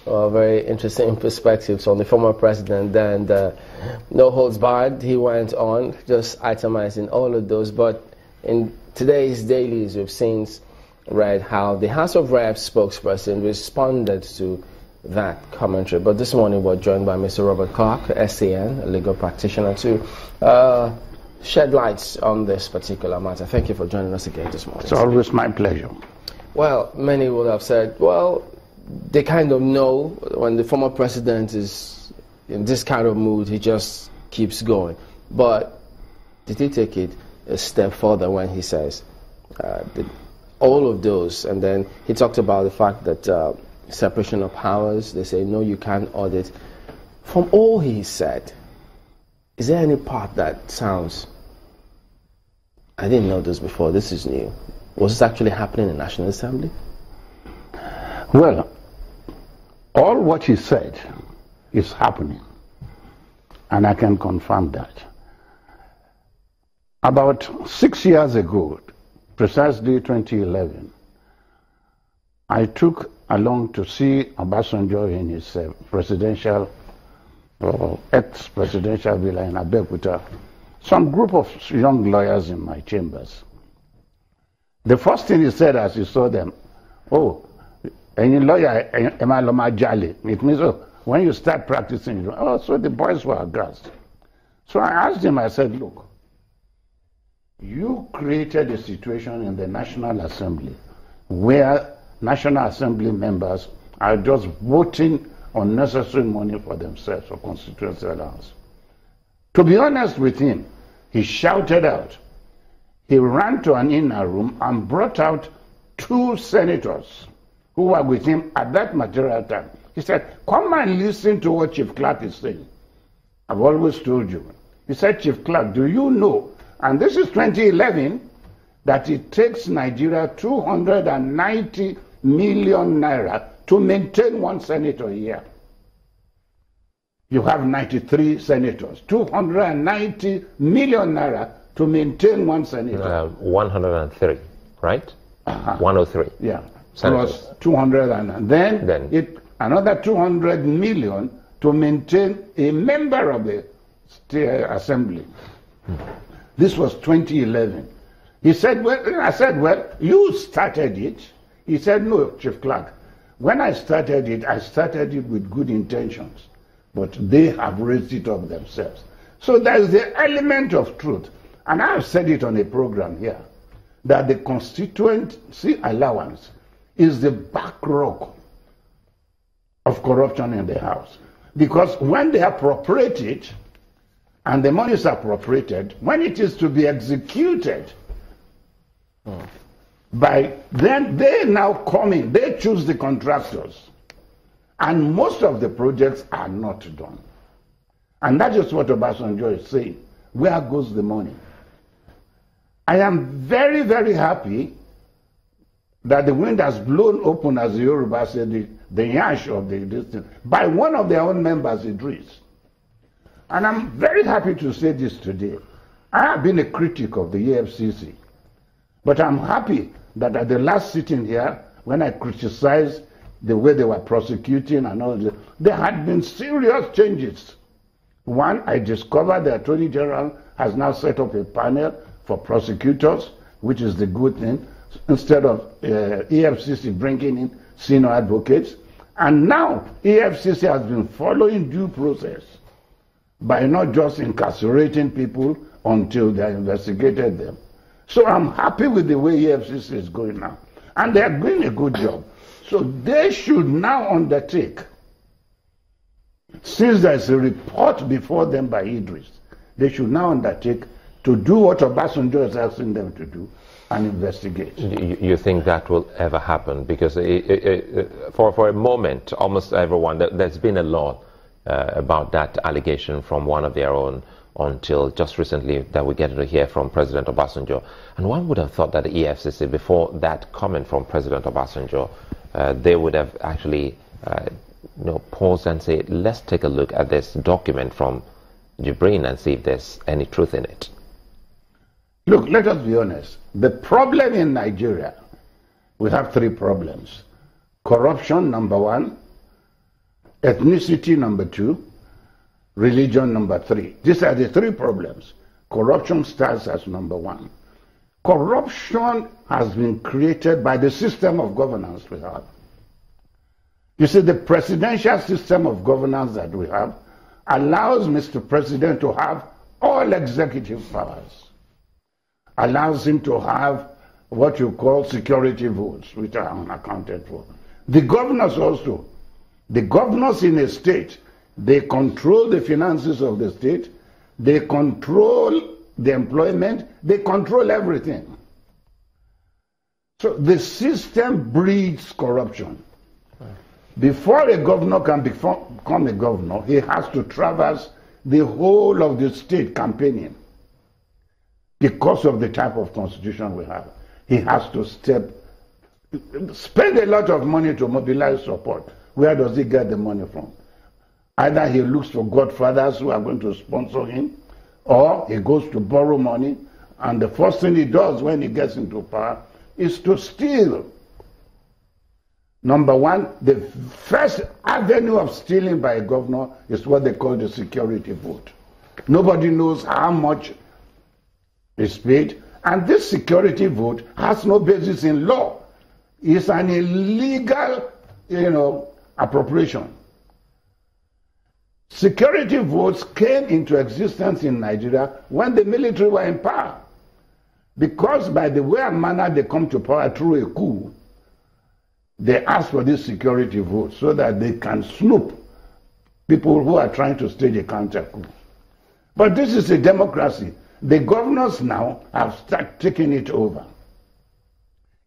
Very interesting perspectives on the former president, and no holds barred. He went on just itemizing all of those. But in today's dailies, we've read how the House of Reps spokesperson responded to that commentary. But this morning we're joined by Mr. Robert Clarke, SAN, a legal practitioner, to shed lights on this particular matter. Thank you for joining us again this morning. It's always my pleasure. Well, many would have said, well, they kind of know when the former president is in this kind of mood, he just keeps going. But did he take it a step further when he says all of those, and then he talked about the fact that separation of powers, they say, no, you can't audit. From all he said, is there any part that sounds, I didn't know this before, this is new? Was this actually happening in the National Assembly? Well, all what he said is happening, and I can confirm that. About 6 years ago, precisely 2011, I took along to see Obasanjo in his presidential, ex-presidential villa in Abeokuta, some group of young lawyers in my chambers. The first thing he said as he saw them, oh, any lawyer, it means, oh, when you start practicing, oh, so the boys were aghast. So I asked him, I said, look, you created a situation in the National Assembly where National Assembly members are just voting unnecessary money for themselves for constituency allowance. To be honest with him, he shouted out. He ran to an inner room and brought out 2 senators who were with him at that material time. He said, come and listen to what Chief Clarke is saying. I've always told you. He said, Chief Clarke, do you know, and this is 2011, that it takes Nigeria 290 million naira to maintain 1 senator a year. You have 93 senators, 290 million naira to maintain 1 senator. 103, right? 103. Yeah, senators. Plus 200, and then another 200 million to maintain a member of the assembly. This was 2011. He said, well, I said, well, you started it. He said, no, Chief Clarke. When I started it with good intentions, but they have raised it up themselves. So there's the element of truth. And I've said it on a program here, that the constituency allowance is the back rock of corruption in the House. Because when they appropriate it, and the money is appropriated, when it is to be executed, then they now come in, they choose the contractors. And most of the projects are not done. And that is what Obasanjo is saying. Where goes the money? I am very, very happy that the wind has blown open, as the Yoruba said, the yash of the distance, by one of their own members, Idris. And I'm very happy to say this today. I have been a critic of the EFCC, but I'm happy that at the last sitting here, when I criticized the way they were prosecuting and all this, there had been serious changes. One, I discovered the Attorney General has now set up a panel for prosecutors, which is the good thing, instead of EFCC bringing in senior advocates. And now EFCC has been following due process by not just incarcerating people until they investigated them. So I'm happy with the way EFCC is going now. And they are doing a good job. So they should now undertake, since there's a report before them by Idris, they should now undertake to do what Obasanjo is asking them to do and investigate. You think that will ever happen? Because for a moment, almost everyone, there's been a lot about that allegation from one of their own until just recently that we get to hear from President Obasanjo. And one would have thought that the EFCC, before that comment from President Obasanjo, they would have actually paused and say, let's take a look at this document from Jibrin and see if there's any truth in it. Look, let us be honest. The problem in Nigeria, we have 3 problems. Corruption, number 1. ethnicity number 2, religion number 3. These are the 3 problems. Corruption starts as number 1. Corruption has been created by the system of governance we have. You see, the presidential system of governance that we have allows Mr. President to have all executive powers, allows him to have what you call security votes, which are unaccounted for. The governors also. The governors in a state, they control the finances of the state, they control the employment, they control everything. So the system breeds corruption. Before a governor can become a governor, he has to traverse the whole of the state campaigning. Because of the type of constitution we have, he has to spend a lot of money to mobilize support. Where does he get the money from? Either he looks for godfathers who are going to sponsor him, or he goes to borrow money, and the first thing he does when he gets into power is to steal. Number 1, the first avenue of stealing by a governor is what they call the security vote. Nobody knows how much is paid, and this security vote has no basis in law. It's an illegal, appropriation. Security votes came into existence in Nigeria when the military were in power. Because by the way and manner they come to power through a coup, they ask for this security vote so that they can snoop people who are trying to stage a counter coup. But this is a democracy. The governors now have started taking it over.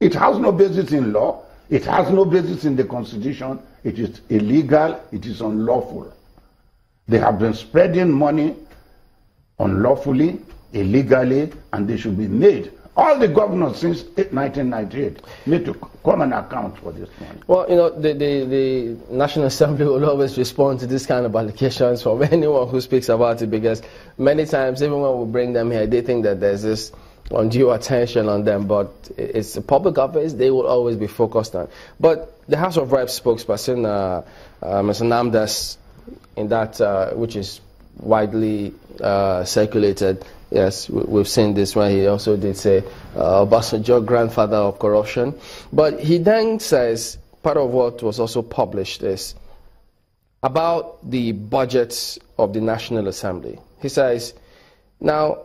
It has no basis in law. It has no basis in the constitution. It is illegal. It is unlawful. They have been spreading money unlawfully, illegally, and they should be made. All the governors since 1998 need to come and account for this money. Well, the National Assembly will always respond to this kind of allegations from anyone who speaks about it, because many times, even when we bring them here, they think that there's this undue attention on them, but it's the public office they will always be focused on. But the House of Reps spokesperson, Mr. Namdas, in that which is widely circulated, yes, we've seen this when he also did say Obasanjo, grandfather of corruption. But he then says, part of what was also published is about the budgets of the National Assembly. He says, now,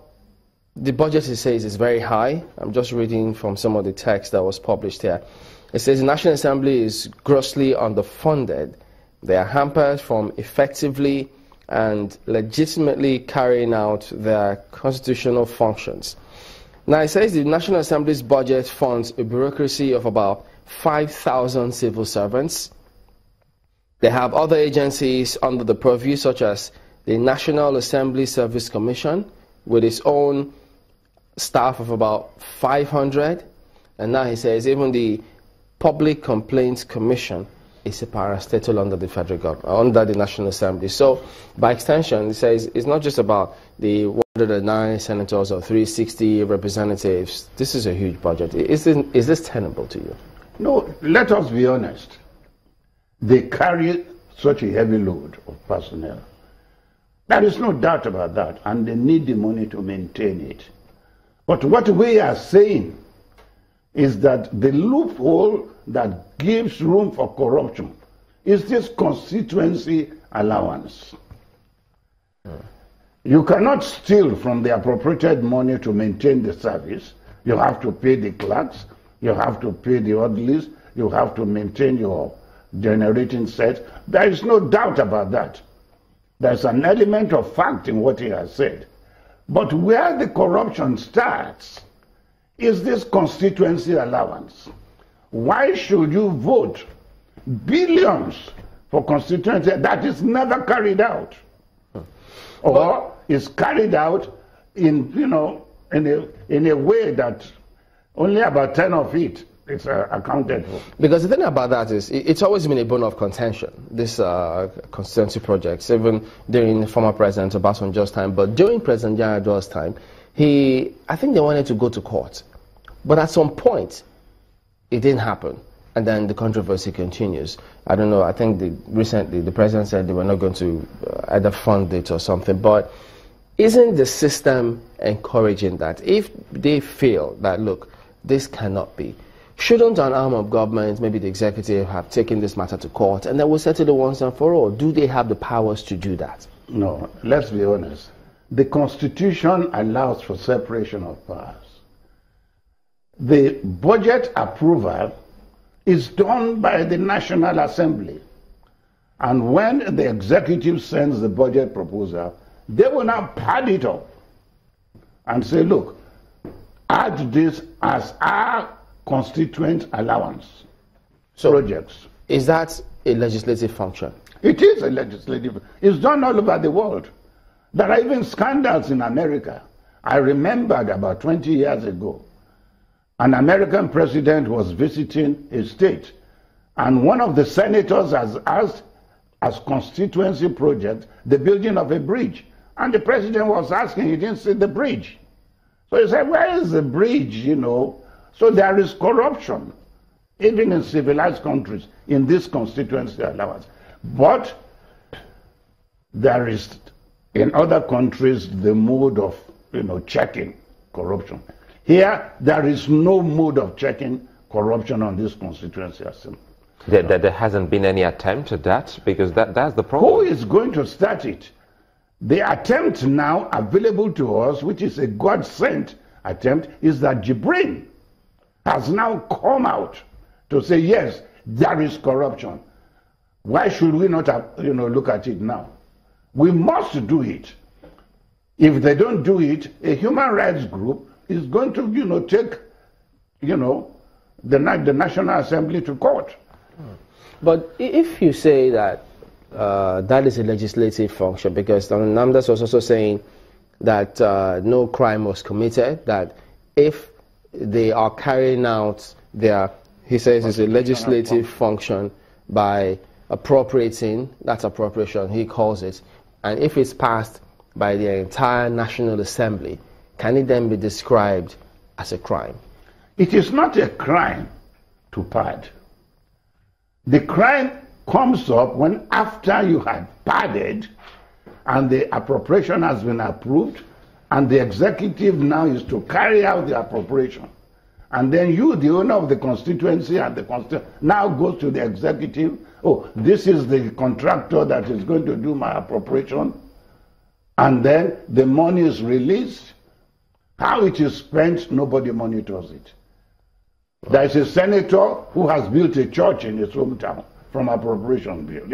the budget, he says, is very high. I'm just reading from some of the text that was published here. It says the National Assembly is grossly underfunded. They are hampered from effectively and legitimately carrying out their constitutional functions. Now, it says the National Assembly's budget funds a bureaucracy of about 5,000 civil servants. They have other agencies under the purview, such as the National Assembly Service Commission, with its own staff of about 500. And now he says even the Public Complaints Commission is a parastatal under the federal government, under the National Assembly. So, by extension, it says it's not just about the 109 senators or 360 representatives. This is a huge budget. Is this tenable to you? No, let us be honest. They carry such a heavy load of personnel. There is no doubt about that, and they need the money to maintain it. But what we are saying is that the loophole that gives room for corruption is this constituency allowance. You cannot steal from the appropriated money to maintain the service. You have to pay the clerks, you have to pay the orderlies, you have to maintain your generating set. There is no doubt about that. There's an element of fact in what he has said. But where the corruption starts is this constituency allowance. Why should you vote billions for constituency that is never carried out? Or is carried out in a way that only about 10 of it is accounted for. Because the thing about that is, it's always been a bone of contention, this constituency projects, even during former President Obasanjo's time. But during President Yar'Adua's time, I think they wanted to go to court. But at some point, it didn't happen. and then the controversy continues. I don't know, I think recently the president said they were not going to either fund it or something, but isn't the system encouraging that? If they feel that, look, this cannot be, shouldn't an arm of government, maybe the executive, have taken this matter to court and then we'll settle it once and for all? Do they have the powers to do that? No, let's be honest. The Constitution allows for separation of powers. The budget approval is done by the National Assembly. And when the executive sends the budget proposal, they will now pad it up and say, look, add this as our constituent allowance projects. Is that a legislative function? It is a legislative. It's done all over the world. There are even scandals in America. I remembered about 20 years ago, an American president was visiting a state, and one of the senators has asked as constituency project the building of a bridge. And the president was asking, he didn't see the bridge. So he said, where is the bridge, you know? So there is corruption, even in civilized countries, in this constituency allowance. But there is, in other countries, the mode of, checking corruption. Here, there is no mode of checking corruption on this constituency assembly. There hasn't been any attempt at that, because that's the problem. Who is going to start it? The attempt now available to us, which is a God-sent attempt, is that Jibrin has now come out to say, yes, there is corruption. Why should we not look at it now? We must do it. If they don't do it, a human rights group is going to, take, the National Assembly to court. But if you say that that is a legislative function, because Namdas was also saying that no crime was committed, that if they are carrying out their, he says it's a legislative function by appropriating, that's appropriation, he calls it, and if it's passed by the entire National Assembly, can it then be described as a crime? It is not a crime to pad. The crime comes up when after you had padded and the appropriation has been approved and the executive now is to carry out the appropriation. And then you, the owner of the constituency and the constituency, now goes to the executive, oh, this is the contractor that is going to do my appropriation. And then the money is released. How it is spent, nobody monitors it. There is a senator who has built a church in his hometown from appropriation bill.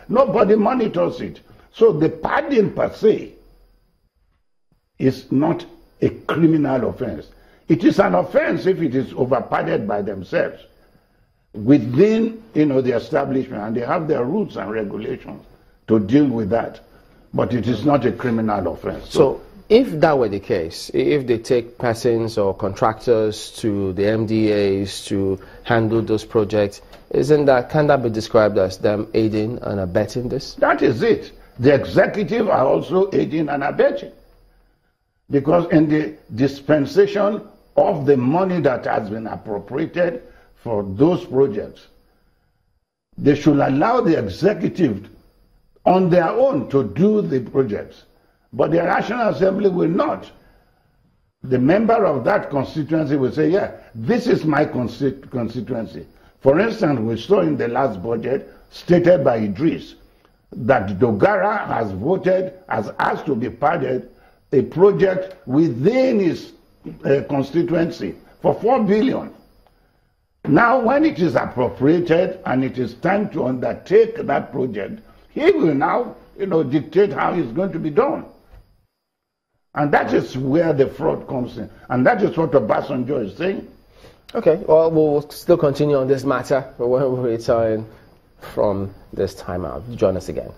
Nobody monitors it. So the padding per se is not a criminal offense. It is an offense if it is over-padded by themselves within, the establishment, and they have their rules and regulations to deal with that. But it is not a criminal offense. So if that were the case, if they take persons or contractors to the MDAs to handle those projects, can that be described as them aiding and abetting this? That is it. The executive are also aiding and abetting. Because in the dispensation of the money that has been appropriated for those projects, they should allow the executive on their own to do the projects. But the National Assembly will not. The member of that constituency will say, yeah, this is my constituency. For instance, we saw in the last budget, stated by Idris, that Dogara has voted, has asked to be padded a project within his constituency for 4 billion. Now, when it is appropriated and it is time to undertake that project, he will now, dictate how it's going to be done. And that is where the fraud comes in. And that is what Obasanjo is saying. Okay, well, we'll still continue on this matter when we return from this time out. Join us again.